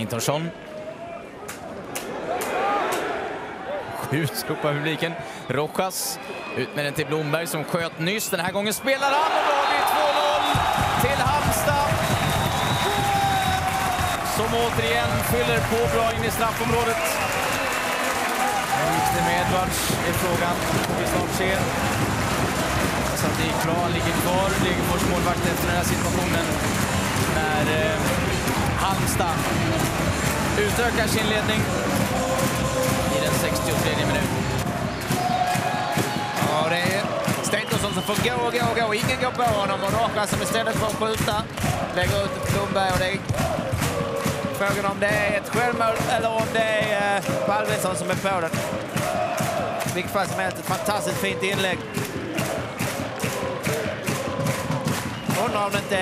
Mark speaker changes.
Speaker 1: Steintorsson. Skjuts upp av publiken. Rojas ut med den till Blomberg som sköt nyss. Den här gången spelar han och då har vi 2-0 till Halmstad. Som återigen fyller på bra in i straffområdet. Hur gick det med Edwards i frågan? Vi snart ser. Så att det gick bra, han ligger kvar. Degerfors målvakt efter den här situationen. När Halmstad utökar sin ledning i den 63:e minuten.
Speaker 2: Ja, det är Steintorsson som får gå. Ingen går på honom och Rojas som istället får skjuta. Lägger ut Blomberg och det är frågan om det är ett självmål eller om det är Palvinsson som är på den. Vilket fall som helst ett fantastiskt fint inlägg. Undrar om det inte är